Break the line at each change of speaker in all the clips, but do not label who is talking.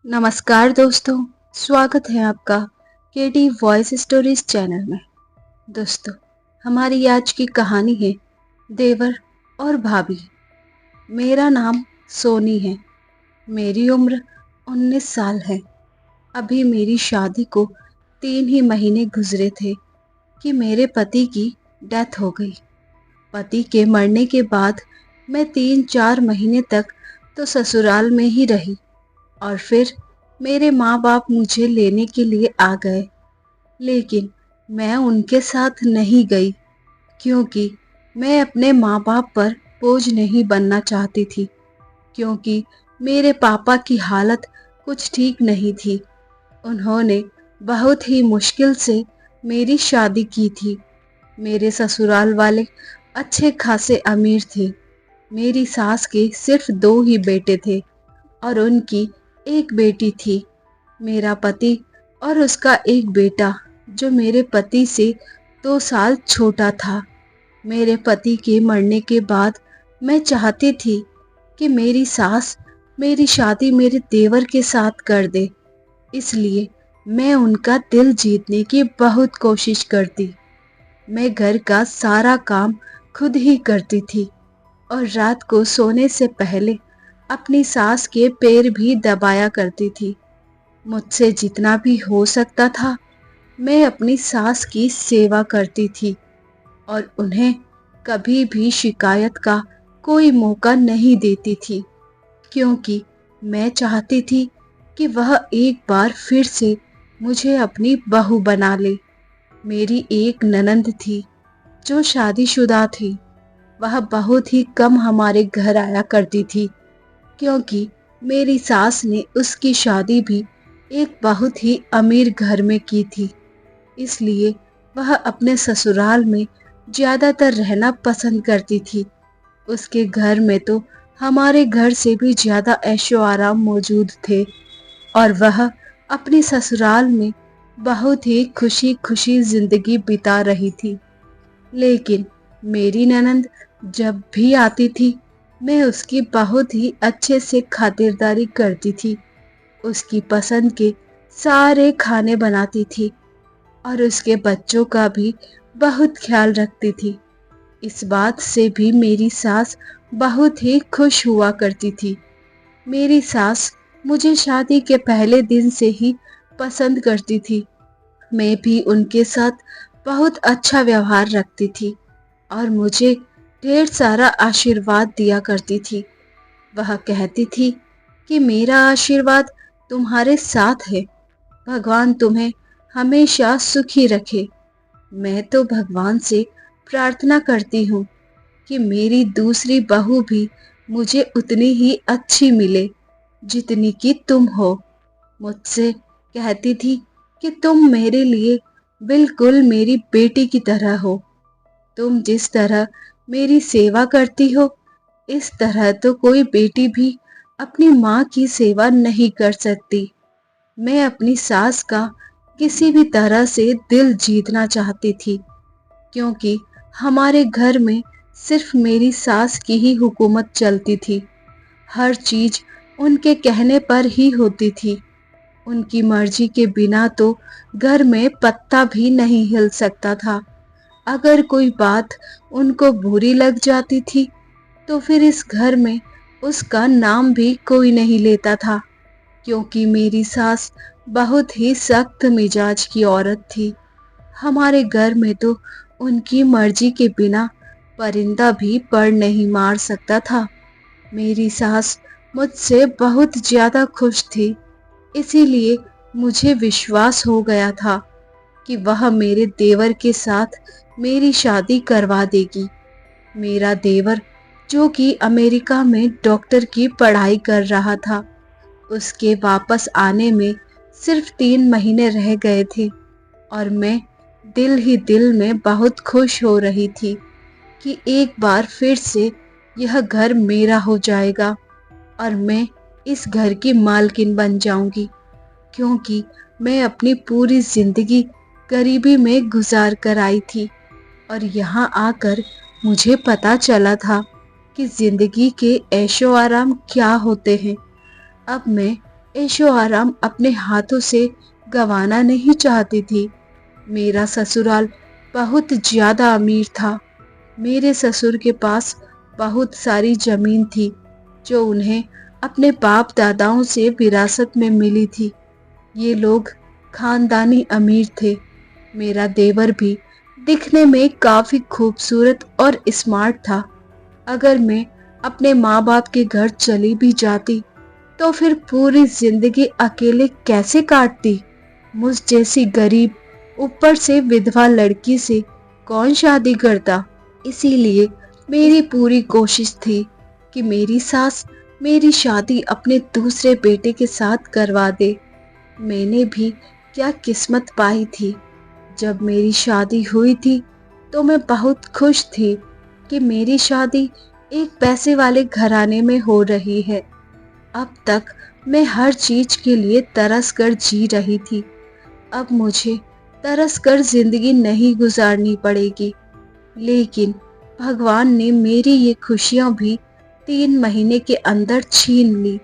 नमस्कार दोस्तों, स्वागत है आपका केटी वॉइस स्टोरीज चैनल में। दोस्तों, हमारी आज की कहानी है देवर और भाभी। मेरा नाम सोनी है। मेरी उम्र 19 साल है। अभी मेरी शादी को 3 ही महीने गुजरे थे कि मेरे पति की डेथ हो गई। पति के मरने के बाद मैं 3-4 महीने तक तो ससुराल में ही रही और फिर मेरे माँ बाप मुझे लेने के लिए आ गए, लेकिन मैं उनके साथ नहीं गई क्योंकि मैं अपने माँ बाप पर बोझ नहीं बनना चाहती थी, क्योंकि मेरे पापा की हालत कुछ ठीक नहीं थी। उन्होंने बहुत ही मुश्किल से मेरी शादी की थी। मेरे ससुराल वाले अच्छे खासे अमीर थे। मेरी सास के सिर्फ 2 ही बेटे थे और उनकी एक बेटी थी। मेरा पति और उसका एक बेटा जो मेरे पति से 2 साल छोटा था। मेरे पति के मरने के बाद मैं चाहती थी कि मेरी सास मेरी शादी मेरे देवर के साथ कर दे, इसलिए मैं उनका दिल जीतने की बहुत कोशिश करती। मैं घर का सारा काम खुद ही करती थी और रात को सोने से पहले अपनी सास के पैर भी दबाया करती थी। मुझसे जितना भी हो सकता था मैं अपनी सास की सेवा करती थी और उन्हें कभी भी शिकायत का कोई मौका नहीं देती थी, क्योंकि मैं चाहती थी कि वह एक बार फिर से मुझे अपनी बहू बना ले। मेरी एक ननंद थी जो शादीशुदा थी। वह बहुत ही कम हमारे घर आया करती थी, क्योंकि मेरी सास ने उसकी शादी भी एक बहुत ही अमीर घर में की थी। इसलिए वह अपने ससुराल में ज़्यादातर रहना पसंद करती थी। उसके घर में तो हमारे घर से भी ज़्यादा ऐशो आराम मौजूद थे और वह अपने ससुराल में बहुत ही खुशी खुशी जिंदगी बिता रही थी। लेकिन मेरी ननंद जब भी आती थी मैं उसकी बहुत ही अच्छे से खातिरदारी करती थी। उसकी पसंद के सारे खाने बनाती थी और उसके बच्चों का भी बहुत ख्याल रखती थी। इस बात से भी मेरी सास बहुत ही खुश हुआ करती थी। मेरी सास मुझे शादी के पहले दिन से ही पसंद करती थी। मैं भी उनके साथ बहुत अच्छा व्यवहार रखती थी और मुझे ढेर सारा आशीर्वाद दिया करती थी। वह कहती थी कि मेरा आशीर्वाद तुम्हारे साथ है, भगवान तुम्हें हमेशा सुखी रखे। मैं तो भगवान से प्रार्थना करती हूँ कि मेरी दूसरी बहू भी मुझे उतनी ही अच्छी मिले जितनी कि तुम हो। मुझसे कहती थी कि तुम मेरे लिए बिल्कुल मेरी बेटी की तरह हो। तुम जिस तरह मेरी सेवा करती हो, इस तरह तो कोई बेटी भी अपनी माँ की सेवा नहीं कर सकती। मैं अपनी सास का किसी भी तरह से दिल जीतना चाहती थी, क्योंकि हमारे घर में सिर्फ मेरी सास की ही हुकूमत चलती थी। हर चीज उनके कहने पर ही होती थी। उनकी मर्जी के बिना तो घर में पत्ता भी नहीं हिल सकता था। अगर कोई बात उनको बुरी लग जाती थी तो फिर इस घर में उसका नाम भी कोई नहीं लेता था, क्योंकि मेरी सास बहुत ही सख्त मिजाज की औरत थी। हमारे घर में तो उनकी मर्जी के बिना परिंदा भी पर नहीं मार सकता था। मेरी सास मुझसे बहुत ज्यादा खुश थी, इसीलिए मुझे विश्वास हो गया था कि वह मेरे देवर के साथ मेरी शादी करवा देगी। मेरा देवर जो कि अमेरिका में डॉक्टर की पढ़ाई कर रहा था, उसके वापस आने में सिर्फ 3 महीने रह गए थे और मैं दिल ही दिल में बहुत खुश हो रही थी कि एक बार फिर से यह घर मेरा हो जाएगा और मैं इस घर की मालकिन बन जाऊंगी, क्योंकि मैं अपनी पूरी जिंदगी गरीबी में गुजार कर आई थी और यहाँ आकर मुझे पता चला था कि जिंदगी के ऐशो आराम क्या होते हैं। अब मैं ऐशो आराम अपने हाथों से गंवाना नहीं चाहती थी। मेरा ससुराल बहुत ज्यादा अमीर था। मेरे ससुर के पास बहुत सारी जमीन थी जो उन्हें अपने बाप दादाओं से विरासत में मिली थी। ये लोग खानदानी अमीर थे। मेरा देवर भी दिखने में काफी खूबसूरत और स्मार्ट था। अगर मैं अपने माँ बाप के घर चली भी जाती तो फिर पूरी जिंदगी अकेले कैसे काटती। मुझ जैसी गरीब, ऊपर से विधवा लड़की से कौन शादी करता। इसीलिए मेरी पूरी कोशिश थी कि मेरी सास मेरी शादी अपने दूसरे बेटे के साथ करवा दे। मैंने भी क्या किस्मत पाई थी। जब मेरी शादी हुई थी तो मैं बहुत खुश थी कि मेरी शादी एक पैसे वाले घराने में हो रही है। अब तक मैं हर चीज के लिए तरस कर जी रही थी। अब मुझे तरस कर जिंदगी नहीं गुजारनी पड़ेगी। लेकिन भगवान ने मेरी ये खुशियां भी 3 महीने के अंदर छीन ली।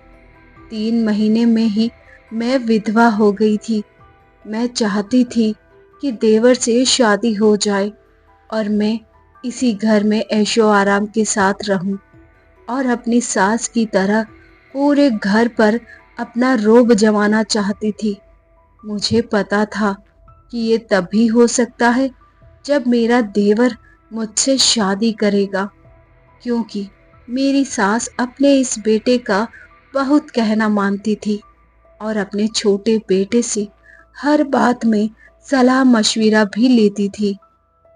3 महीने में ही मैं विधवा हो गई थी। मैं चाहती थी कि देवर से शादी हो जाए और मैं इसी घर में ऐशो आराम के साथ रहूं और अपनी सास की तरह पूरे घर पर अपना रोब जमाना चाहती थी। मुझे पता था कि ये तभी हो सकता है जब मेरा देवर मुझसे शादी करेगा, क्योंकि मेरी सास अपने इस बेटे का बहुत कहना मानती थी और अपने छोटे बेटे से हर बात में सलाह मशविरा भी लेती थी।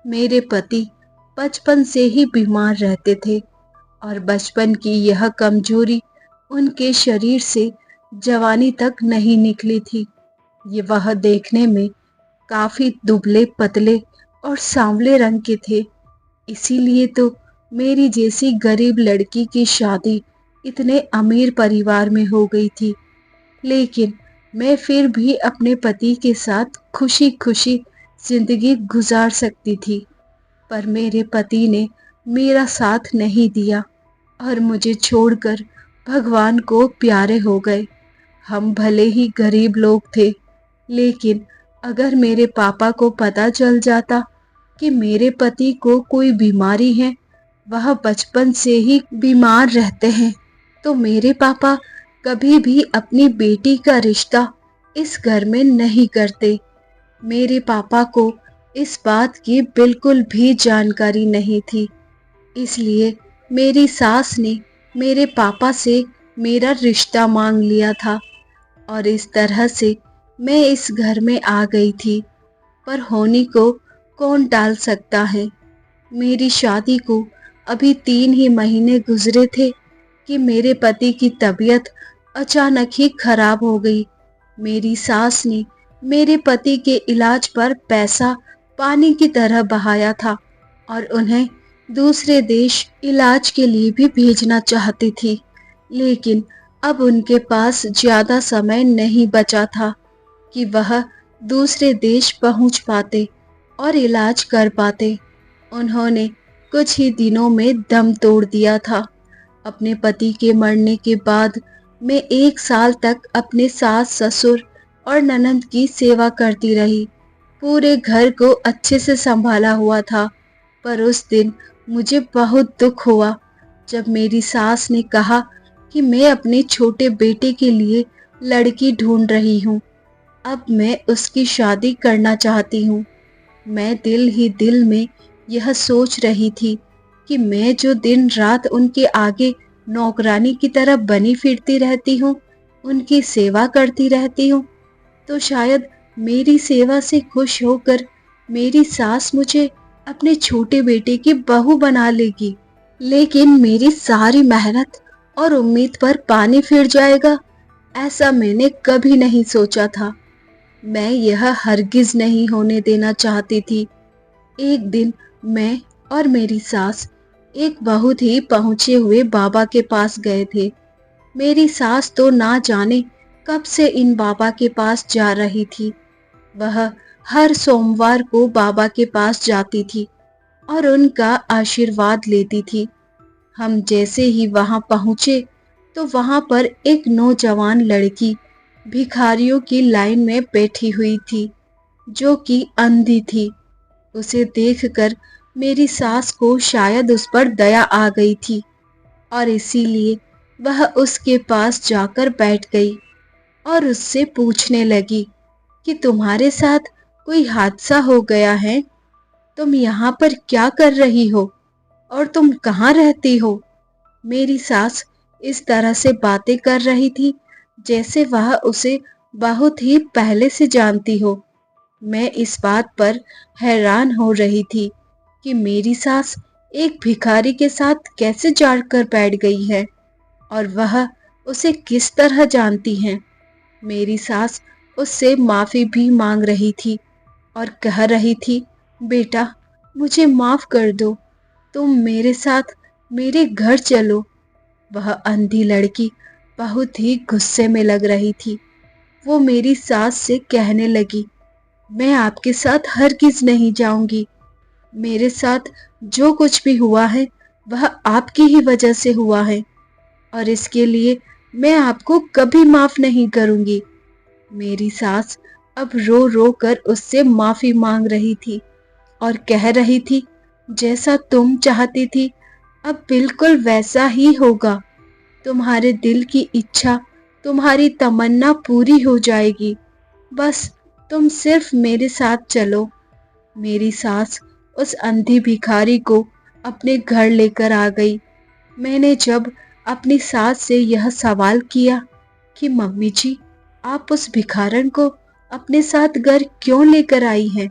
मेरे पति बचपन से ही बीमार रहते थे और बचपन की यह कमजोरी उनके शरीर से जवानी तक नहीं निकली थी। ये वह देखने में काफी दुबले पतले और सांवले रंग के थे। इसीलिए तो मेरी जैसी गरीब लड़की की शादी इतने अमीर परिवार में हो गई थी। लेकिन मैं फिर भी अपने पति के साथ खुशी खुशी जिंदगी गुजार सकती थी। पर मेरे पति ने मेरा साथ नहीं दिया और मुझे छोड़कर भगवान को प्यारे हो गए। हम भले ही गरीब लोग थे, लेकिन अगर मेरे पापा को पता चल जाता कि मेरे पति को कोई बीमारी है, वह बचपन से ही बीमार रहते हैं, तो मेरे पापा कभी भी अपनी बेटी का रिश्ता इस घर में नहीं करते। मेरे पापा को इस बात की बिल्कुल भी जानकारी नहीं थी। इसलिए मेरी सास ने मेरे पापा से मेरा रिश्ता मांग लिया था और इस तरह से मैं इस घर में आ गई थी। पर होनी को कौन टाल सकता है। मेरी शादी को अभी 3 ही महीने गुजरे थे कि मेरे पति की तबीयत अचानक ही खराब हो गई। मेरी सास ने मेरे पति के इलाज पर पैसा पानी की तरह बहाया था और उन्हें दूसरे देश इलाज के लिए भी भेजना चाहती थी। लेकिन अब उनके पास ज्यादा समय नहीं बचा था कि वह दूसरे देश पहुंच पाते और इलाज कर पाते। उन्होंने कुछ ही दिनों में दम तोड़ दिया था। अपने पति के मरने के बाद मैं 1 साल तक अपने सास ससुर और ननंद की सेवा करती रही। पूरे घर को अच्छे से संभाला हुआ था। पर उस दिन मुझे बहुत दुख हुआ जब मेरी सास ने कहा कि मैं अपने छोटे बेटे के लिए लड़की ढूंढ रही हूँ। अब मैं उसकी शादी करना चाहती हूँ। मैं दिल ही दिल में यह सोच रही थी कि मैं जो दिन रात उनके आगे नौकरानी की तरह बनी फिरती रहती हूँ, उनकी सेवा करती रहती हूँ, तो शायद मेरी सेवा से खुश होकर मेरी सास मुझे अपने छोटे बेटे की बहू बना लेगी। लेकिन मेरी सारी मेहनत और उम्मीद पर पानी फिर जाएगा, ऐसा मैंने कभी नहीं सोचा था। मैं यह हरगिज नहीं होने देना चाहती थी। एक दिन मैं और मेरी सास एक बहुत ही पहुंचे हुए बाबा के पास गए थे। मेरी सास तो ना जाने कब से इन बाबा के पास जा रही थी। वह हर सोमवार को बाबा के पास जाती थी और उनका आशीर्वाद लेती थी। हम जैसे ही वहां पहुंचे तो वहां पर एक नौजवान लड़की भिखारियों की लाइन में बैठी हुई थी, जो कि अंधी थी। उसे देखकर मेरी सास को शायद उस पर दया आ गई थी और इसीलिए वह उसके पास जाकर बैठ गई और उससे पूछने लगी कि तुम्हारे साथ कोई हादसा हो गया है? तुम यहाँ पर क्या कर रही हो और तुम कहाँ रहती हो? मेरी सास इस तरह से बातें कर रही थी जैसे वह उसे बहुत ही पहले से जानती हो। मैं इस बात पर हैरान हो रही थी कि मेरी सास एक भिखारी के साथ कैसे जाकर बैठ गई है और वह उसे किस तरह जानती है। मेरी सास उससे माफी भी मांग रही थी और कह रही थी, बेटा मुझे माफ कर दो, तुम मेरे साथ मेरे घर चलो। वह अंधी लड़की बहुत ही गुस्से में लग रही थी। वो मेरी सास से कहने लगी, मैं आपके साथ हरगिज नहीं जाऊंगी। मेरे साथ जो कुछ भी हुआ है वह आपकी ही वजह से हुआ है और इसके लिए मैं आपको कभी माफ नहीं करूंगी। मेरी सास अब रो रो कर उससे माफी मांग रही थी और कह रही थी, जैसा तुम चाहती थी अब बिल्कुल वैसा ही होगा। तुम्हारे दिल की इच्छा, तुम्हारी तमन्ना पूरी हो जाएगी। बस तुम सिर्फ मेरे साथ चलो। मेरी सास उस अंधी भिखारी को अपने घर लेकर आ गई। मैंने जब अपनी सास से यह सवाल किया कि मम्मी जी, आप उस भिखारन को अपने साथ घर क्यों लेकर आई हैं?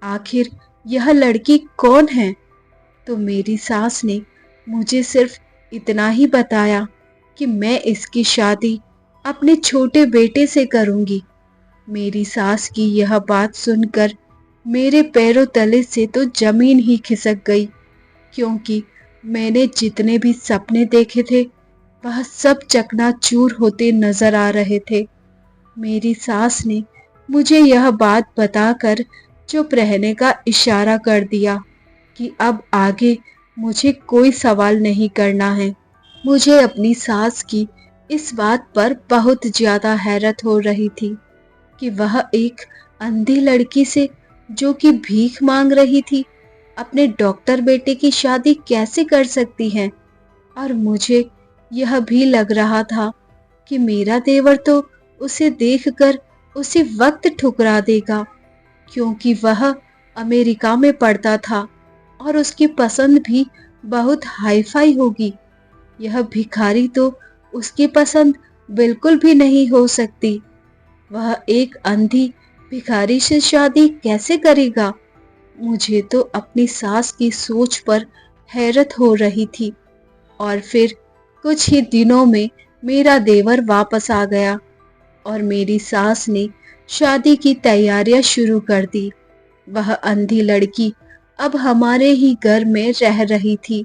आखिर यह लड़की कौन है? तो मेरी सास ने मुझे सिर्फ इतना ही बताया कि मैं इसकी शादी अपने छोटे बेटे से करूंगी। मेरी सास की यह बात सुनकर मेरे पैरों तले से तो जमीन ही खिसक गई, क्योंकि मैंने जितने भी सपने देखे थे वह सब चकनाचूर होते नजर आ रहे थे। मेरी सास ने मुझे यह बात बताकर चुप रहने का इशारा कर दिया कि अब आगे मुझे कोई सवाल नहीं करना है। मुझे अपनी सास की इस बात पर बहुत ज्यादा हैरत हो रही थी कि वह एक अंधी लड़की से, जो कि भीख मांग रही थी, अपने डॉक्टर बेटे की शादी कैसे कर सकती है। और मुझे यह भी लग रहा था कि मेरा देवर तो उसे देखकर उसी वक्त ठुकरा देगा, क्योंकि वह अमेरिका में पढ़ता था और उसकी पसंद भी बहुत हाईफाई होगी। यह भिखारी तो उसकी पसंद बिल्कुल भी नहीं हो सकती। वह एक अंधी भिखारी से शादी कैसे करेगा? मुझे तो अपनी सास की सोच पर हैरत हो रही थी। और फिर कुछ ही दिनों में मेरा देवर वापस आ गया और मेरी सास ने शादी की तैयारियां शुरू कर दी। वह अंधी लड़की अब हमारे ही घर में रह रही थी।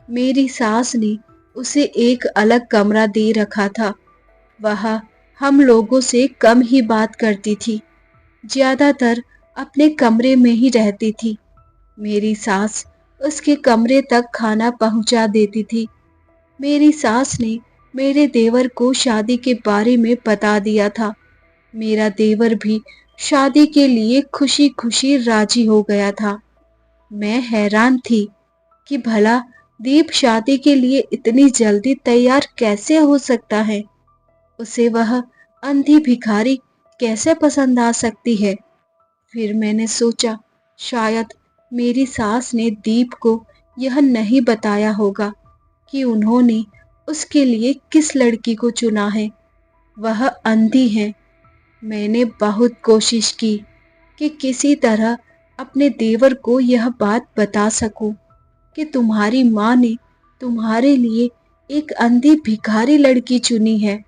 मेरी सास ने उसे एक अलग कमरा दे रखा था। वह हम लोगों से कम ही बात करती थी, ज्यादातर अपने कमरे में ही रहती थी। मेरी सास उसके कमरे तक खाना पहुंचा देती थी। मेरी सास ने मेरे देवर को शादी के बारे में बता दिया था। मेरा देवर भी शादी के लिए खुशी खुशी राजी हो गया था। मैं हैरान थी कि भला दीप शादी के लिए इतनी जल्दी तैयार कैसे हो सकता है। उसे वह अंधी भिखारी कैसे पसंद आ सकती है। फिर मैंने सोचा, शायद मेरी सास ने दीप को यह नहीं बताया होगा कि उन्होंने उसके लिए किस लड़की को चुना है। वह अंधी है। मैंने बहुत कोशिश की कि किसी तरह अपने देवर को यह बात बता सकूं कि तुम्हारी माँ ने तुम्हारे लिए एक अंधी भिखारी लड़की चुनी है।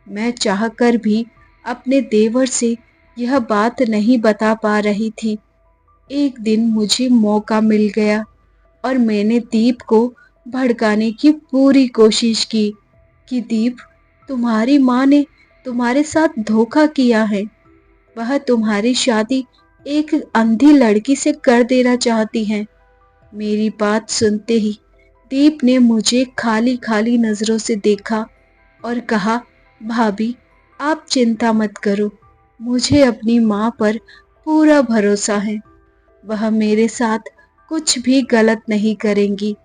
मैं चाहकर भी अपने देवर से यह बात नहीं बता पा रही थी। एक दिन मुझे मौका मिल गया और मैंने दीप को भड़काने की पूरी कोशिश की कि दीप, तुम्हारी माँ ने तुम्हारे साथ धोखा किया है। वह तुम्हारी शादी एक अंधी लड़की से कर देना चाहती है। मेरी बात सुनते ही दीप ने मुझे खाली खाली नजरों से देखा और कहा, भाभी, आप चिंता मत करो, मुझे अपनी माँ पर पूरा भरोसा है। वह मेरे साथ कुछ भी गलत नहीं करेंगी।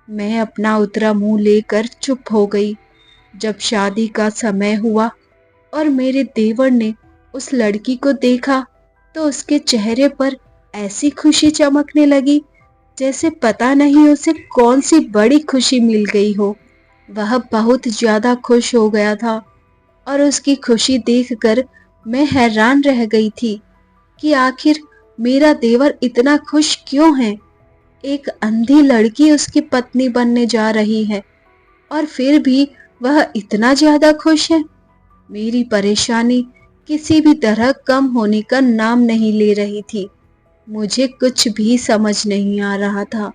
मैं अपना उतरा मुंह लेकर चुप हो गई। जब शादी का समय हुआ और मेरे देवर ने उस लड़की को देखा तो उसके चेहरे पर ऐसी खुशी चमकने लगी जैसे पता नहीं उसे कौन सी बड़ी खुशी मिल गई हो। वह बहुत ज्यादा खुश हो गया था और उसकी खुशी देखकर मैं हैरान रह गई थी कि आखिर मेरा देवर इतना खुश क्यों है। एक अंधी लड़की उसकी पत्नी बनने जा रही है और फिर भी वह इतना ज्यादा खुश है। मेरी परेशानी किसी भी तरह कम होने का नाम नहीं ले रही थी। मुझे कुछ भी समझ नहीं आ रहा था।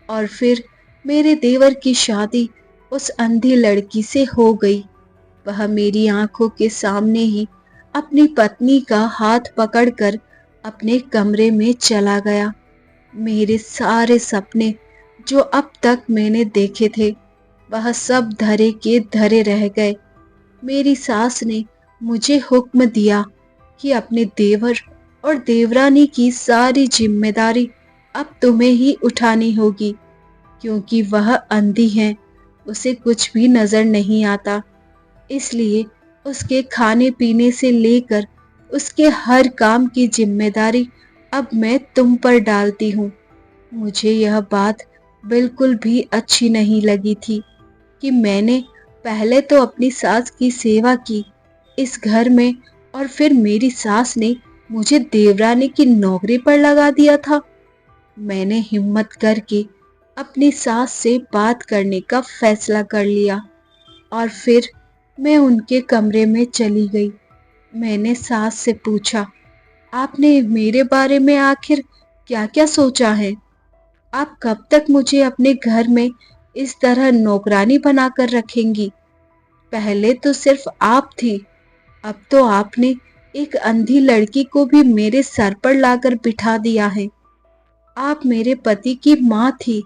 और फिर मेरे देवर की शादी उस अंधी लड़की से हो गई। वह मेरी आंखों के सामने ही अपनी पत्नी का हाथ पकड़कर अपने कमरे में चला गया। मेरे सारे सपने जो अब तक मैंने देखे थे वह सब धरे के धरे रह गए। मेरी सास ने मुझे हुक्म दिया कि अपने देवर और देवरानी की सारी जिम्मेदारी अब तुम्हें ही उठानी होगी, क्योंकि वह अंधी है, उसे कुछ भी नजर नहीं आता। इसलिए उसके खाने पीने से लेकर उसके हर काम की जिम्मेदारी अब मैं तुम पर डालती हूँ। मुझे यह बात बिल्कुल भी अच्छी नहीं लगी थी कि मैंने पहले तो अपनी सास की सेवा की इस घर में और फिर मेरी सास ने मुझे देवरानी की नौकरी पर लगा दिया था। मैंने हिम्मत करके अपनी सास से बात करने का फैसला कर लिया और फिर मैं उनके कमरे में चली गई। मैंने सास से पूछा, आपने मेरे बारे में आखिर क्या क्या सोचा है? आप कब तक मुझे अपने घर में इस तरह नौकरानी बनाकर रखेंगी? पहले तो सिर्फ आप थी, अब तो आपने एक अंधी लड़की को भी मेरे सर पर लाकर बिठा दिया है। आप मेरे पति की माँ थी,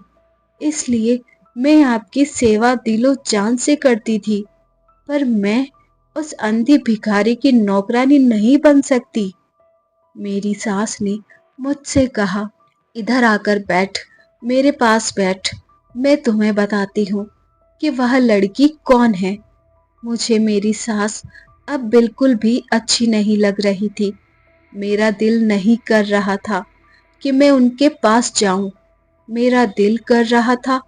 इसलिए मैं आपकी सेवा दिलो जान से करती थी, पर मैं उस अंधी भिखारी की नौकरानी नहीं बन सकती। मेरी सास ने मुझसे कहा, इधर आकर बैठ, मेरे पास बैठ, मैं तुम्हें बताती हूँ कि वह लड़की कौन है। मुझे मेरी सास अब बिल्कुल भी अच्छी नहीं लग रही थी। मेरा दिल नहीं कर रहा था कि मैं उनके पास जाऊं। मेरा दिल कर रहा था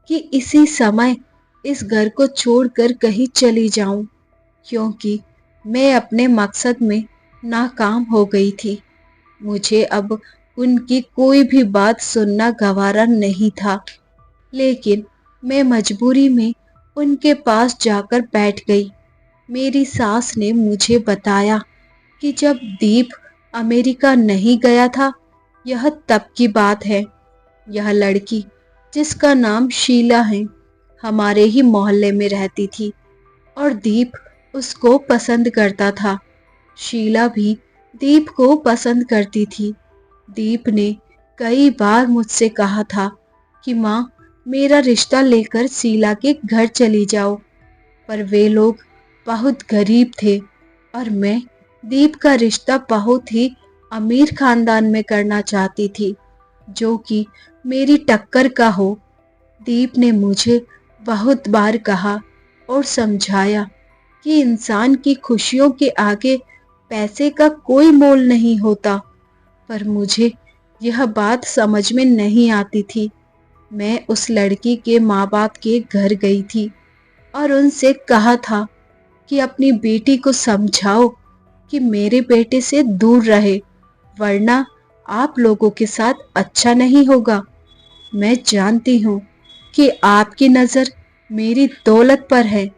कि इसी समय इस घर को छोड़कर कहीं चली जाऊं, क्योंकि मैं अपने मकसद में नाकाम हो गई थी। मुझे अब उनकी कोई भी बात सुनना गवारा नहीं था, लेकिन मैं मजबूरी में उनके पास जाकर बैठ गई। मेरी सास ने मुझे बताया कि जब दीप अमेरिका नहीं गया था, यह तब की बात है। यह लड़की, जिसका नाम शीला है, हमारे ही मोहल्ले में रहती थी और दीप उसको पसंद करता था। शीला भी दीप को पसंद करती थी। दीप ने कई बार मुझसे कहा था कि माँ, मेरा रिश्ता लेकर शीला के घर चली जाओ, पर वे लोग बहुत गरीब थे और मैं दीप का रिश्ता बहुत ही अमीर खानदान में करना चाहती थी, जो कि मेरी टक्कर का हो। दीप ने मुझे बहुत बार कहा और समझाया कि इंसान की खुशियों के आगे पैसे का कोई मोल नहीं होता, पर मुझे यह बात समझ में नहीं आती थी। मैं उस लड़की के माँ बाप के घर गई थी और उनसे कहा था कि अपनी बेटी को समझाओ कि मेरे बेटे से दूर रहे, वरना आप लोगों के साथ अच्छा नहीं होगा। मैं जानती हूँ कि आपकी नज़र मेरी दौलत पर है,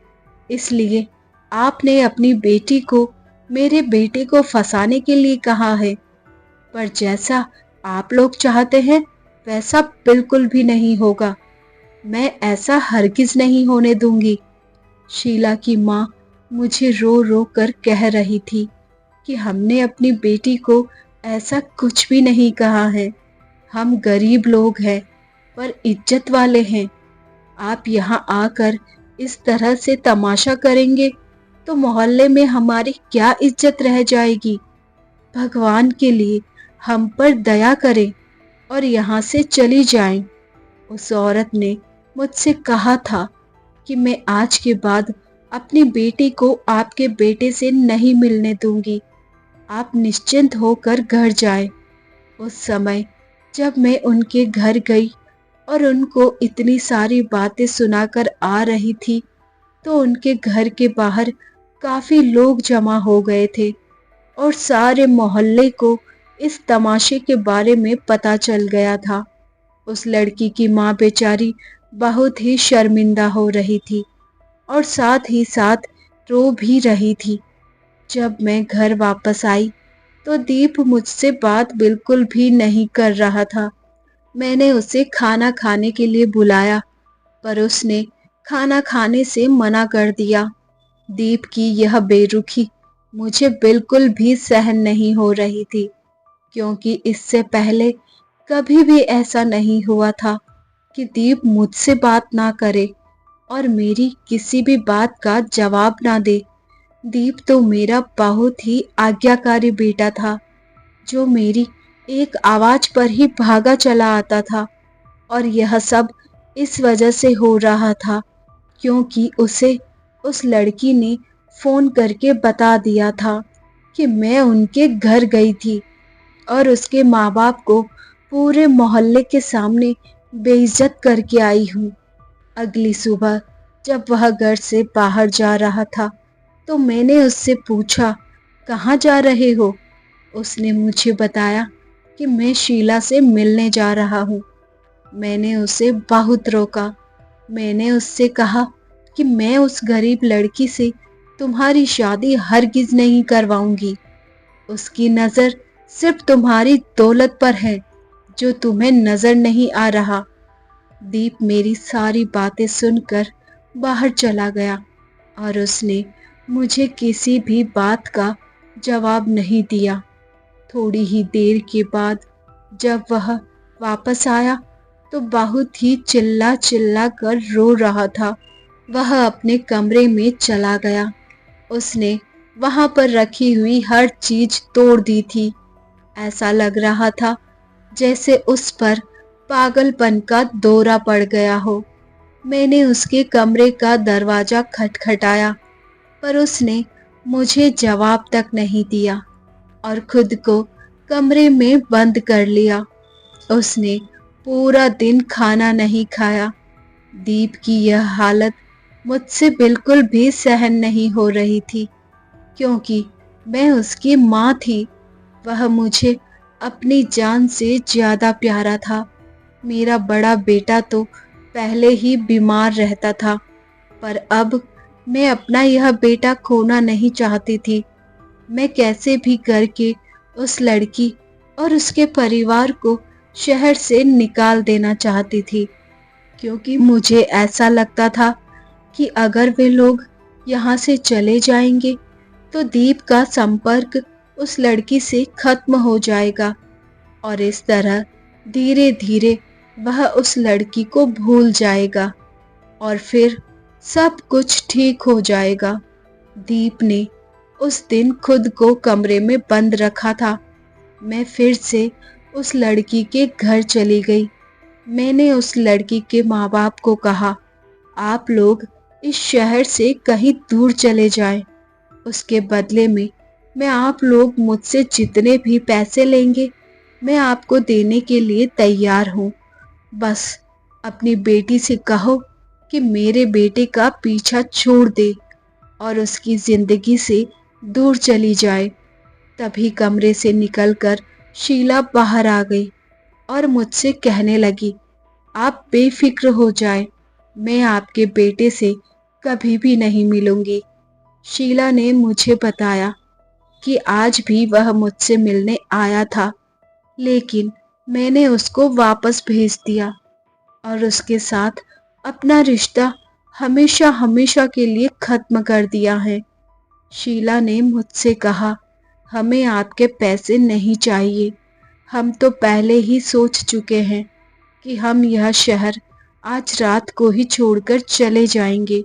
इसलिए आपने अपनी बेटी को मेरे बेटे को फंसाने के लिए कहा है, पर जैसा आप लोग चाहते हैं वैसा बिल्कुल भी नहीं होगा। मैं ऐसा हरगिज नहीं होने दूंगी। शीला की माँ मुझे रो रो कर कह रही थी कि हमने अपनी बेटी को ऐसा कुछ भी नहीं कहा है। हम गरीब लोग हैं, पर इज्जत वाले हैं। आप यहाँ आकर इस तरह से तमाशा करेंगे तो मोहल्ले में हमारी क्या इज्जत रह जाएगी। भगवान के लिए हम पर दया करें और यहाँ से चली जाएं। उस औरत ने मुझसे कहा था कि मैं आज के बाद अपनी बेटी को आपके बेटे से नहीं मिलने दूंगी। आप निश्चिंत होकर घर जाएं। उस समय जब मैं उनके घर गई और उनको इतनी सारी बातें सुनाकर आ रही थी, तो उनके घर के बाहर काफी लोग जमा हो गए थे और सारे मोहल्ले को इस तमाशे के बारे में पता चल गया था। उस लड़की की माँ बेचारी बहुत ही शर्मिंदा हो रही थी और साथ ही साथ रो भी रही थी। जब मैं घर वापस आई तो दीप मुझसे बात बिल्कुल भी नहीं कर रहा था। मैंने उसे खाना खाने के लिए बुलाया, पर उसने खाना खाने से मना कर दिया। दीप की यह बेरुखी मुझे बिल्कुल भी सहन नहीं हो रही थी, क्योंकि इससे पहले कभी भी ऐसा नहीं हुआ था कि दीप मुझसे बात ना करे और मेरी किसी भी बात का जवाब ना दे। दीप तो मेरा बहुत ही आज्ञाकारी बेटा था, जो मेरी एक आवाज पर ही भागा चला आता था। और यह सब इस वजह से हो रहा था क्योंकि उसे उस लड़की ने फोन करके बता दिया था कि मैं उनके घर गई थी और उसके माँ बाप को पूरे मोहल्ले के सामने बेइज्जत करके आई हूँ। अगली सुबह जब वह घर से बाहर जा रहा था तो मैंने उससे पूछा, कहाँ जा रहे हो? उसने मुझे बताया कि मैं शीला से मिलने जा रहा हूँ। मैंने उसे बहुत रोका। मैंने उससे कहा कि मैं उस गरीब लड़की से तुम्हारी शादी हरगिज नहीं करवाऊंगी। उसकी नजर सिर्फ तुम्हारी दौलत पर है, जो तुम्हें नजर नहीं आ रहा। दीप मेरी सारी बातें सुनकर बाहर चला गया और उसने मुझे किसी भी बात का जवाब नहीं दिया। थोड़ी ही देर के बाद जब वह वापस आया तो बहुत ही चिल्ला चिल्ला कर रो रहा था। वह अपने कमरे में चला गया। उसने वहां पर रखी हुई हर चीज तोड़ दी थी। ऐसा लग रहा था जैसे उस पर पागलपन का दौरा पड़ गया हो। मैंने उसके कमरे का दरवाजा खटखटाया, पर उसने मुझे जवाब तक नहीं दिया और खुद को कमरे में बंद कर लिया। उसने पूरा दिन खाना नहीं खाया। दीप की यह हालत मुझसे बिल्कुल भी सहन नहीं हो रही थी, क्योंकि मैं उसकी माँ थी। वह मुझे अपनी जान से ज्यादा प्यारा था। मेरा बड़ा बेटा तो पहले ही बीमार रहता था, पर अब मैं अपना यह बेटा खोना नहीं चाहती थी। मैं कैसे भी करके उस लड़की और उसके परिवार को शहर से निकाल देना चाहती थी, क्योंकि मुझे ऐसा लगता था कि अगर वे लोग यहाँ से चले जाएंगे तो दीप का संपर्क उस लड़की से खत्म हो जाएगा और इस तरह धीरे धीरे वह उस लड़की को भूल जाएगा और फिर सब कुछ ठीक हो जाएगा। दीप ने उस दिन खुद को कमरे में बंद रखा था। मैं फिर से उस लड़की के घर चली गई। मैंने उस लड़की के माँ बाप को कहा, आप लोग इस शहर से कहीं दूर चले जाएं। उसके बदले में मैं आप लोग मुझसे जितने भी पैसे लेंगे मैं आपको देने के लिए तैयार हूँ। बस अपनी बेटी से कहो कि मेरे बेटे का पीछा छोड़ दे और उसकी जिंदगी से दूर चली जाए। तभी कमरे से निकलकर शीला बाहर आ गई और मुझसे कहने लगी, आप बेफिक्र हो जाएं, मैं आपके बेटे से कभी भी नहीं मिलूंगी। शीला ने मुझे बताया कि आज भी वह मुझसे मिलने आया था, लेकिन मैंने उसको वापस भेज दिया और उसके साथ अपना रिश्ता हमेशा हमेशा के लिए खत्म कर दिया है। शीला ने मुझसे कहा, हमें आपके पैसे नहीं चाहिए। हम तो पहले ही सोच चुके हैं कि हम यह शहर आज रात को ही छोड़कर चले जाएंगे।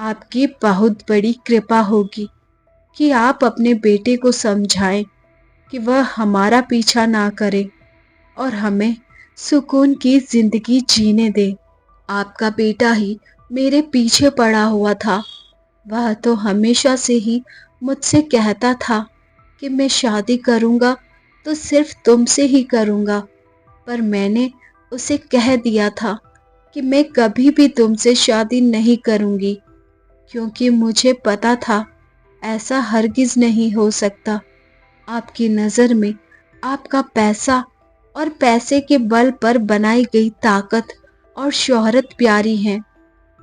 आपकी बहुत बड़ी कृपा होगी कि आप अपने बेटे को समझाएं कि वह हमारा पीछा ना करे और हमें सुकून की जिंदगी जीने दे। आपका बेटा ही मेरे पीछे पड़ा हुआ था। वह तो हमेशा से ही मुझसे कहता था कि मैं शादी करूंगा तो सिर्फ तुमसे ही करूंगा, पर मैंने उसे कह दिया था कि मैं कभी भी तुमसे शादी नहीं करूंगी, क्योंकि मुझे पता था ऐसा हरगिज नहीं हो सकता। आपकी नज़र में आपका पैसा और पैसे के बल पर बनाई गई ताकत और शोहरत प्यारी हैं।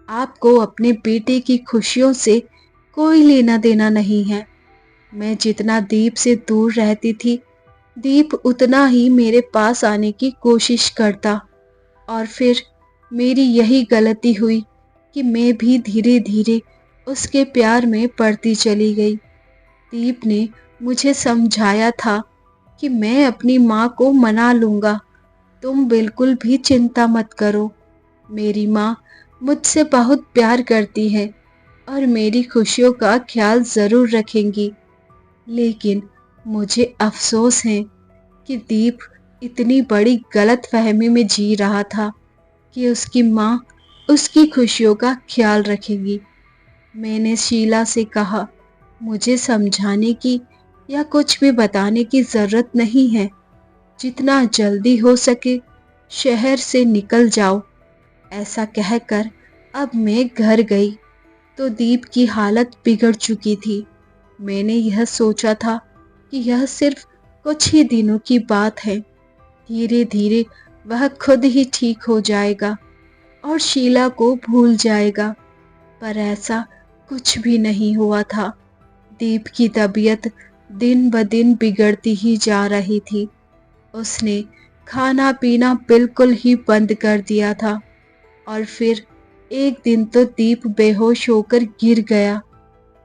आपको अपने बेटे की खुशियों से कोई लेना देना नहीं है। मैं जितना दीप से दूर रहती थी, दीप उतना ही मेरे पास आने की कोशिश करता, और फिर मेरी यही गलती हुई कि मैं भी धीरे धीरे उसके प्यार में पड़ती चली गई। दीप ने मुझे समझाया था कि मैं अपनी माँ को मना लूँगा, तुम बिल्कुल भी चिंता मत करो। मेरी माँ मुझसे बहुत प्यार करती है और मेरी खुशियों का ख्याल ज़रूर रखेंगी। लेकिन मुझे अफ़सोस है कि दीप इतनी बड़ी गलतफ़हमी में जी रहा था कि उसकी माँ उसकी खुशियों का ख्याल रखेगी। मैंने शीला से कहा, मुझे समझाने की या कुछ भी बताने की ज़रूरत नहीं है। जितना जल्दी हो सके शहर से निकल जाओ। ऐसा कहकर अब मैं घर गई तो दीप की हालत बिगड़ चुकी थी। मैंने यह सोचा था कि यह सिर्फ कुछ ही दिनों की बात है, धीरे धीरे वह खुद ही ठीक हो जाएगा और शीला को भूल जाएगा, पर ऐसा कुछ भी नहीं हुआ था। दीप की तबीयत दिन ब दिन बिगड़ती ही जा रही थी। उसने खाना पीना बिल्कुल ही बंद कर दिया था और फिर एक दिन तो दीप बेहोश होकर गिर गया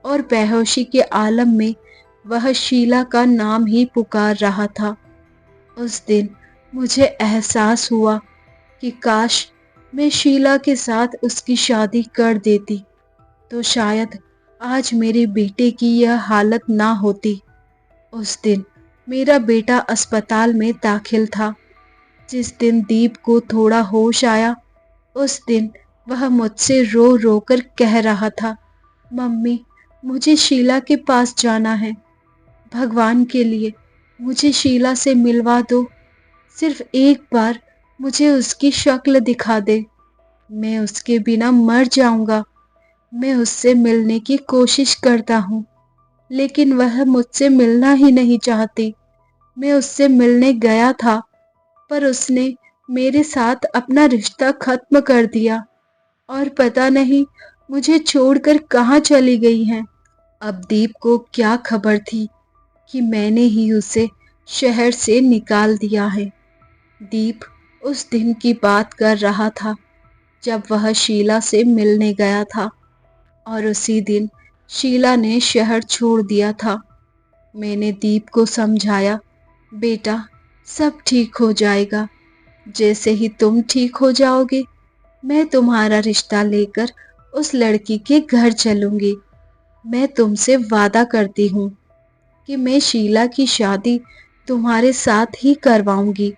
और बेहोशी के आलम में वह शीला का नाम ही पुकार रहा था। उस दिन मुझे एहसास हुआ कि काश मैं शीला के साथ उसकी शादी कर देती तो शायद आज मेरे बेटे की यह हालत ना होती। उस दिन मेरा बेटा अस्पताल में दाखिल था। जिस दिन दीप को थोड़ा होश आया, उस दिन वह मुझसे रो रो कर कह रहा था, मम्मी मुझे शीला के पास जाना है, भगवान के लिए मुझे शीला से मिलवा दो। सिर्फ एक बार मुझे उसकी शक्ल दिखा दे, मैं उसके बिना मर जाऊंगा। मैं उससे मिलने की कोशिश करता हूँ, लेकिन वह मुझसे मिलना ही नहीं चाहती। मैं उससे मिलने गया था, पर उसने मेरे साथ अपना रिश्ता खत्म कर दिया और पता नहीं मुझे छोड़कर कहाँ चली गई हैं। अब दीप को क्या खबर थी कि मैंने ही उसे शहर से निकाल दिया है। दीप उस दिन की बात कर रहा था जब वह शीला से मिलने गया था, और उसी दिन शीला ने शहर छोड़ दिया था। मैंने दीप को समझाया, बेटा सब ठीक हो जाएगा। जैसे ही तुम ठीक हो जाओगे, मैं तुम्हारा रिश्ता लेकर उस लड़की के घर चलूंगी। मैं तुमसे वादा करती हूँ कि मैं शीला की शादी तुम्हारे साथ ही करवाऊंगी।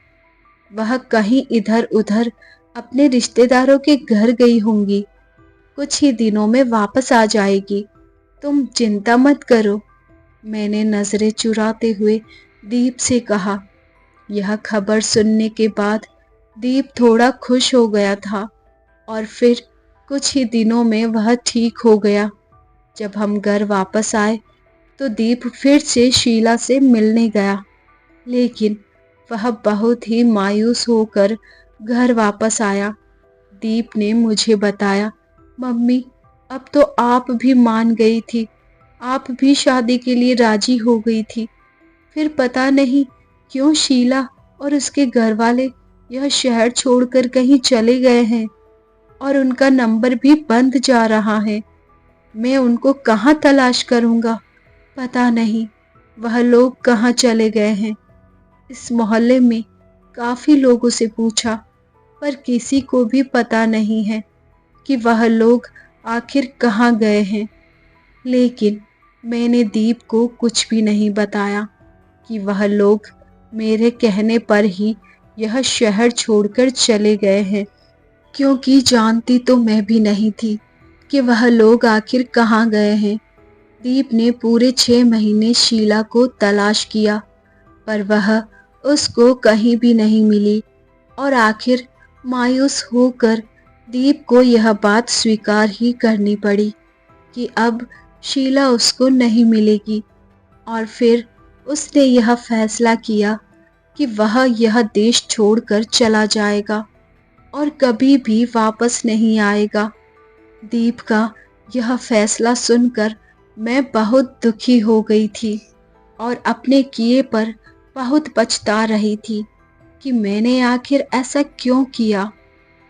वह कहीं इधर उधर अपने रिश्तेदारों के घर गई होंगी, कुछ ही दिनों में वापस आ जाएगी। तुम चिंता मत करो। मैंने नजरें चुराते हुए दीप से कहा। यह खबर सुनने के बाद दीप थोड़ा खुश हो गया था और फिर कुछ ही दिनों में वह ठीक हो गया। जब हम घर वापस आए तो दीप फिर से शीला से मिलने गया, लेकिन वह बहुत ही मायूस होकर घर वापस आया। दीप ने मुझे बताया, मम्मी अब तो आप भी मान गई थी, आप भी शादी के लिए राजी हो गई थी। फिर पता नहीं क्यों शीला और उसके घर वाले यह शहर छोड़कर कहीं चले गए हैं और उनका नंबर भी बंद जा रहा है। मैं उनको कहाँ तलाश करूँगा, पता नहीं वह लोग कहाँ चले गए हैं। इस मोहल्ले में काफ़ी लोगों से पूछा, पर किसी को भी पता नहीं है कि वह लोग आखिर कहाँ गए हैं। लेकिन मैंने दीप को कुछ भी नहीं बताया कि वह लोग मेरे कहने पर ही यह शहर छोड़कर चले गए हैं, क्योंकि जानती तो मैं भी नहीं थी कि वह लोग आखिर कहाँ गए हैं। दीप ने पूरे 6 महीने शीला को तलाश किया, पर वह उसको कहीं भी नहीं मिली और आखिर मायूस होकर दीप को यह बात स्वीकार ही करनी पड़ी कि अब शीला उसको नहीं मिलेगी। और फिर उसने यह फैसला किया कि वह यह देश छोड़कर चला जाएगा और कभी भी वापस नहीं आएगा। दीप का यह फैसला सुनकर मैं बहुत दुखी हो गई थी और अपने किए पर बहुत पछता रही थी कि मैंने आखिर ऐसा क्यों किया।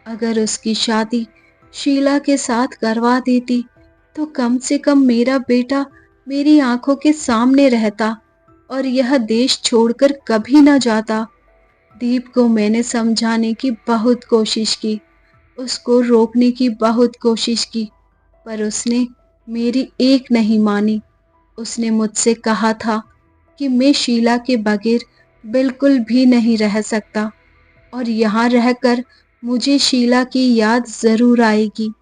अगर उसकी शादी शीला के साथ करवा देती तो कम से कम मेरा बेटा मेरी आंखों के सामने रहता और यह देश छोड़कर कभी न जाता। दीप को मैंने समझाने की बहुत कोशिश की, उसको रोकने की बहुत कोशिश की, पर उसने मेरी एक नहीं मानी। उसने मुझसे कहा था कि मैं शीला के बगैर बिल्कुल भी नहीं रह सकता और यहाँ रहकर मुझे शीला की याद ज़रूर आएगी।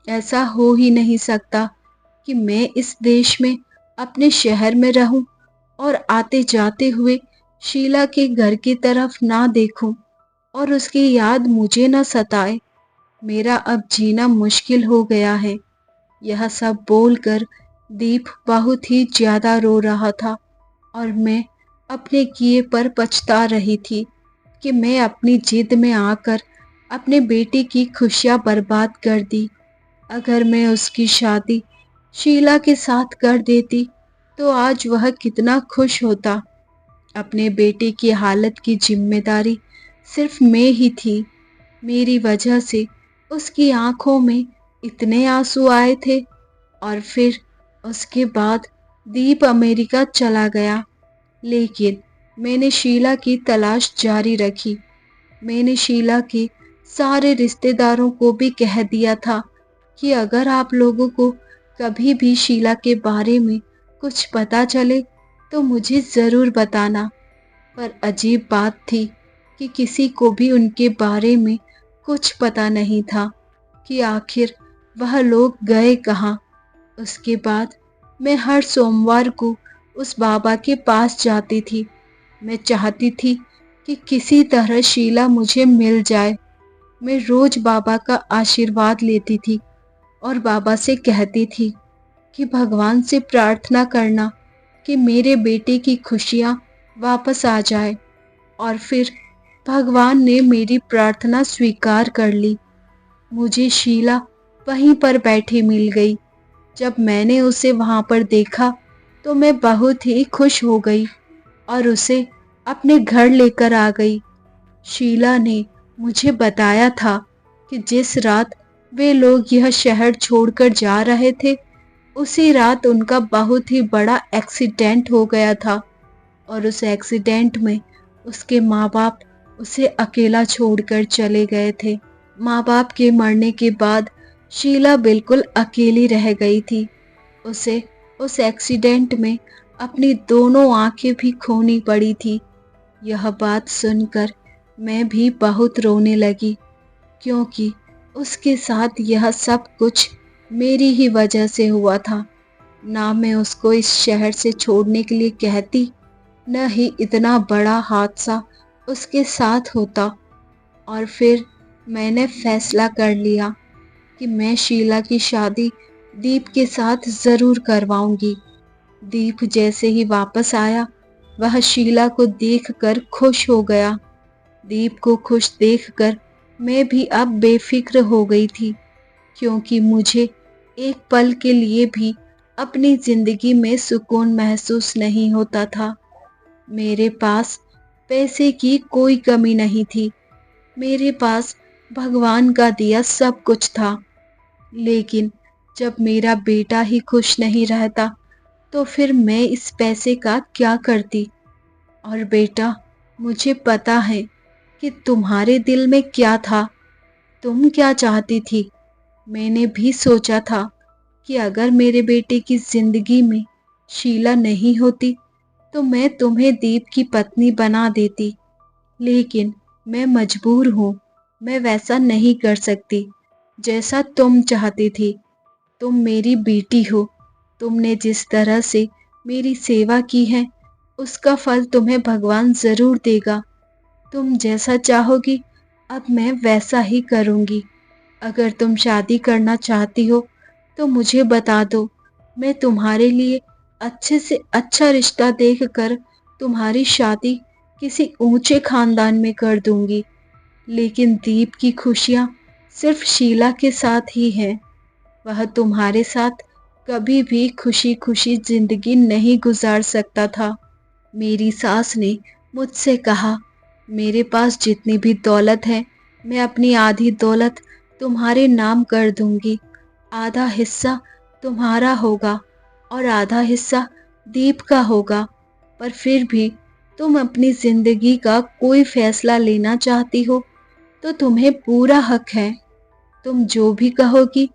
ऐसा हो ही नहीं सकता कि मैं इस देश में अपने शहर में रहूं और आते जाते हुए शीला के घर की तरफ ना देखूं और उसकी याद मुझे न सताए। मेरा अब जीना मुश्किल हो गया है। यह सब बोलकर दीप बहुत ही ज्यादा रो रहा था और मैं अपने किए पर पछता रही थी कि मैं अपनी जिद में आकर अपने बेटे की खुशियां बर्बाद कर दी। अगर मैं उसकी शादी शीला के साथ कर देती तो आज वह कितना खुश होता। अपने बेटे की हालत की जिम्मेदारी सिर्फ मैं ही थी। मेरी वजह से उसकी आंखों में इतने आंसू आए थे। और फिर उसके बाद दीप अमेरिका चला गया, लेकिन मैंने शीला की तलाश जारी रखी। मैंने शीला के सारे रिश्तेदारों को भी कह दिया था कि अगर आप लोगों को कभी भी शीला के बारे में कुछ पता चले तो मुझे ज़रूर बताना। पर अजीब बात थी कि किसी को भी उनके बारे में कुछ पता नहीं था कि आखिर वह लोग गए कहाँ। उसके बाद मैं हर सोमवार को उस बाबा के पास जाती थी। मैं चाहती थी कि किसी तरह शीला मुझे मिल जाए। मैं रोज बाबा का आशीर्वाद लेती थी और बाबा से कहती थी कि भगवान से प्रार्थना करना कि मेरे बेटे की खुशियाँ वापस आ जाए। और फिर भगवान ने मेरी प्रार्थना स्वीकार कर ली। मुझे शीला वहीं पर बैठी मिल गई। जब मैंने उसे वहां पर देखा तो मैं बहुत ही खुश हो गई और उसे अपने घर लेकर आ गई। शीला ने मुझे बताया था कि जिस रात वे लोग यह शहर छोड़कर जा रहे थे, उसी रात उनका बहुत ही बड़ा एक्सीडेंट हो गया था और उस एक्सीडेंट में उसके माँ बाप उसे अकेला छोड़कर चले गए थे। माँ बाप के मरने के बाद शीला बिल्कुल अकेली रह गई थी। उसे उस एक्सीडेंट में अपनी दोनों आंखें भी खोनी पड़ी थी। यह बात सुनकर मैं भी बहुत रोने लगी, क्योंकि उसके साथ यह सब कुछ मेरी ही वजह से हुआ था। ना मैं उसको इस शहर से छोड़ने के लिए कहती, न ही इतना बड़ा हादसा उसके साथ होता। और फिर मैंने फैसला कर लिया कि मैं शीला की शादी दीप के साथ ज़रूर करवाऊंगी। दीप जैसे ही वापस आया, वह शीला को देखकर खुश हो गया। दीप को खुश देखकर मैं भी अब बेफिक्र हो गई थी, क्योंकि मुझे एक पल के लिए भी अपनी जिंदगी में सुकून महसूस नहीं होता था। मेरे पास पैसे की कोई कमी नहीं थी। मेरे पास भगवान का दिया सब कुछ था। लेकिन जब मेरा बेटा ही खुश नहीं रहता तो फिर मैं इस पैसे का क्या करती। और बेटा, मुझे पता है कि तुम्हारे दिल में क्या था। तुम क्या चाहती थी। मैंने भी सोचा था कि अगर मेरे बेटे की जिंदगी में शीला नहीं होती तो मैं तुम्हें दीप की पत्नी बना देती, लेकिन मैं मजबूर हूँ। मैं वैसा नहीं कर सकती जैसा तुम चाहती थी। तुम मेरी बेटी हो। तुमने जिस तरह से मेरी सेवा की है उसका फल तुम्हें भगवान जरूर देगा। तुम जैसा चाहोगी अब मैं वैसा ही करूँगी। अगर तुम शादी करना चाहती हो तो मुझे बता दो। मैं तुम्हारे लिए अच्छे से अच्छा रिश्ता देखकर तुम्हारी शादी किसी ऊंचे खानदान में कर दूंगी। लेकिन दीप की खुशियाँ सिर्फ शीला के साथ ही हैं। वह तुम्हारे साथ कभी भी खुशी खुशी जिंदगी नहीं गुजार सकता था। मेरी सास ने मुझसे कहा, मेरे पास जितनी भी दौलत है मैं अपनी आधी दौलत तुम्हारे नाम कर दूंगी। आधा हिस्सा तुम्हारा होगा और आधा हिस्सा दीप का होगा। पर फिर भी तुम अपनी जिंदगी का कोई फैसला लेना चाहती हो तो तुम्हें पूरा हक है। तुम जो भी कहोगी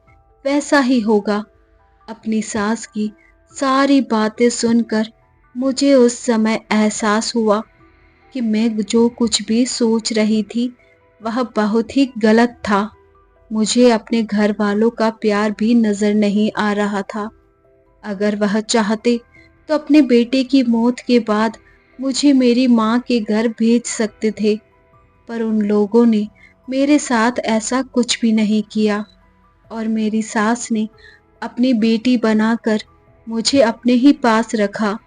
वैसा ही होगा। अपनी सास की सारी बातें सुनकर मुझे उस समय एहसास हुआ कि मैं जो कुछ भी सोच रही थी वह बहुत ही गलत था। मुझे अपने घर वालों का प्यार भी नजर नहीं आ रहा था। अगर वह चाहते तो अपने बेटे की मौत के बाद मुझे मेरी माँ के घर भेज सकते थे, पर उन लोगों ने मेरे साथ ऐसा कुछ भी नहीं किया और मेरी सास ने अपनी बेटी बनाकर मुझे अपने ही पास रखा।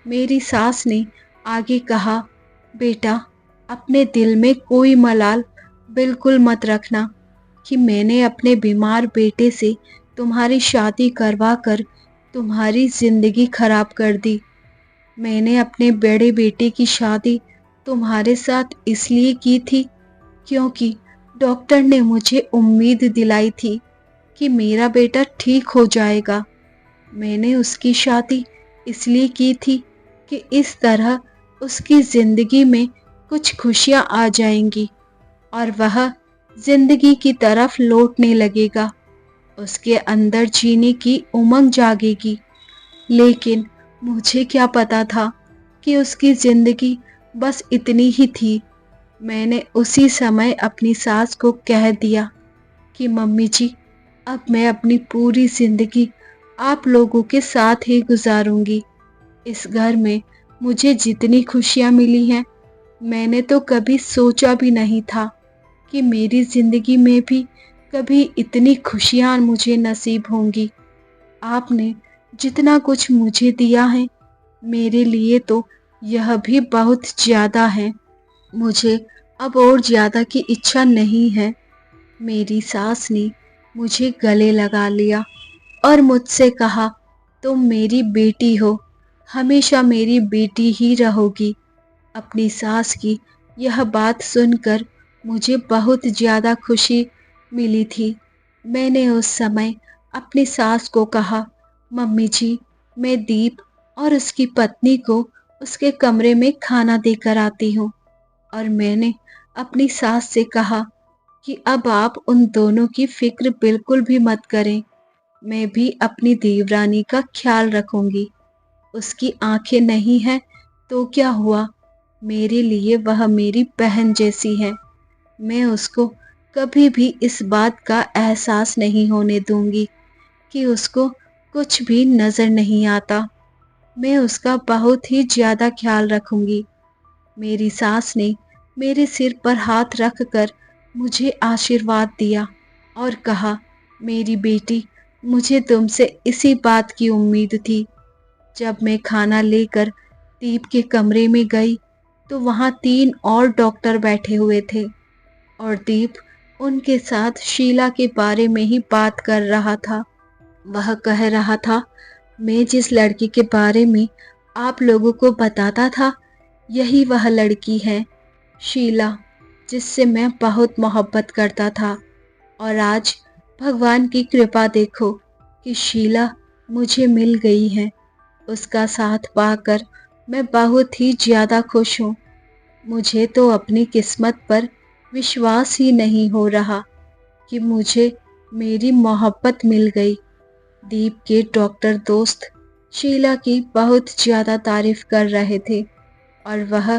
मेरी सास ने आगे कहा, बेटा, अपने दिल में कोई मलाल बिल्कुल मत रखना कि मैंने अपने बीमार बेटे से तुम्हारी शादी करवा कर तुम्हारी जिंदगी खराब कर दी। मैंने अपने बड़े बेटे की शादी तुम्हारे साथ इसलिए की थी क्योंकि डॉक्टर ने मुझे उम्मीद दिलाई थी कि मेरा बेटा ठीक हो जाएगा। मैंने उसकी शादी इसलिए की थी कि इस तरह उसकी जिंदगी में कुछ खुशियां आ जाएंगी और वह जिंदगी की तरफ लौटने लगेगा। उसके अंदर जीने की उमंग जागेगी। लेकिन मुझे क्या पता था कि उसकी जिंदगी बस इतनी ही थी। मैंने उसी समय अपनी सास को कह दिया कि मम्मी जी, अब मैं अपनी पूरी जिंदगी आप लोगों के साथ ही गुजारूंगी। इस घर में मुझे जितनी खुशियां मिली हैं मैंने तो कभी सोचा भी नहीं था कि मेरी जिंदगी में भी कभी इतनी खुशियां मुझे नसीब होंगी। आपने जितना कुछ मुझे दिया है मेरे लिए तो यह भी बहुत ज्यादा है। मुझे अब और ज्यादा की इच्छा नहीं है। मेरी सास ने मुझे गले लगा लिया और मुझसे कहा, तुम मेरी बेटी हो, हमेशा मेरी बेटी ही रहोगी। अपनी सास की यह बात सुनकर मुझे बहुत ज़्यादा खुशी मिली थी। मैंने उस समय अपनी सास को कहा, मम्मी जी, मैं दीप और उसकी पत्नी को उसके कमरे में खाना देकर आती हूँ। और मैंने अपनी सास से कहा कि अब आप उन दोनों की फिक्र बिल्कुल भी मत करें। मैं भी अपनी देवरानी का ख्याल रखूंगी। उसकी आंखें नहीं हैं तो क्या हुआ, मेरे लिए वह मेरी बहन जैसी है। मैं उसको कभी भी इस बात का एहसास नहीं होने दूंगी कि उसको कुछ भी नजर नहीं आता। मैं उसका बहुत ही ज्यादा ख्याल रखूंगी। मेरी सास ने मेरे सिर पर हाथ रखकर मुझे आशीर्वाद दिया और कहा, मेरी बेटी, मुझे तुमसे इसी बात की उम्मीद थी। जब मैं खाना लेकर दीप के कमरे में गई तो वहां 3 और डॉक्टर बैठे हुए थे और दीप उनके साथ शीला के बारे में ही बात कर रहा था। वह कह रहा था, मैं जिस लड़की के बारे में आप लोगों को बताता था यही वह लड़की है, शीला, जिससे मैं बहुत मोहब्बत करता था। और आज भगवान की कृपा देखो कि शीला मुझे मिल गई है। उसका साथ पाकर मैं बहुत ही ज्यादा खुश हूँ। मुझे तो अपनी किस्मत पर विश्वास ही नहीं हो रहा कि मुझे मेरी मोहब्बत मिल गई। दीप के डॉक्टर दोस्त शीला की बहुत ज़्यादा तारीफ कर रहे थे और वह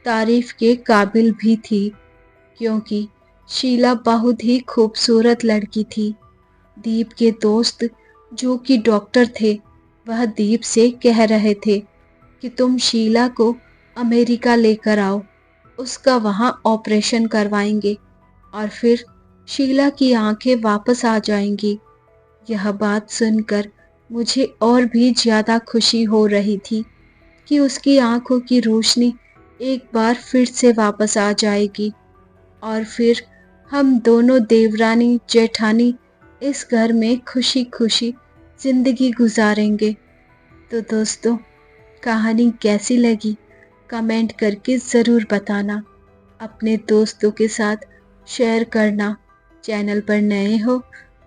तारीफ के काबिल भी थी, क्योंकि शीला बहुत ही खूबसूरत लड़की थी। दीप के दोस्त जो कि डॉक्टर थे, वह दीप से कह रहे थे कि तुम शीला को अमेरिका लेकर आओ, उसका वहाँ ऑपरेशन करवाएंगे और फिर शीला की आंखें वापस आ जाएंगी। यह बात सुनकर मुझे और भी ज़्यादा खुशी हो रही थी कि उसकी आंखों की रोशनी एक बार फिर से वापस आ जाएगी और फिर हम दोनों देवरानी जेठानी इस घर में खुशी खुशी जिंदगी गुजारेंगे। तो दोस्तों, कहानी कैसी लगी कमेंट करके ज़रूर बताना। अपने दोस्तों के साथ शेयर करना। चैनल पर नए हो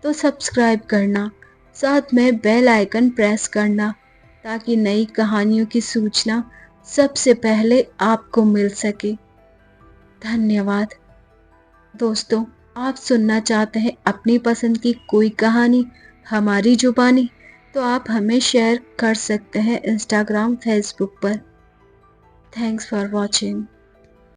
तो सब्सक्राइब करना, साथ में बेल आइकन प्रेस करना ताकि नई कहानियों की सूचना सबसे पहले आपको मिल सके। धन्यवाद। दोस्तों, आप सुनना चाहते हैं अपनी पसंद की कोई कहानी हमारी जुबानी, तो आप हमें शेयर कर सकते हैं इंस्टाग्राम फेसबुक पर। Thanks for watching.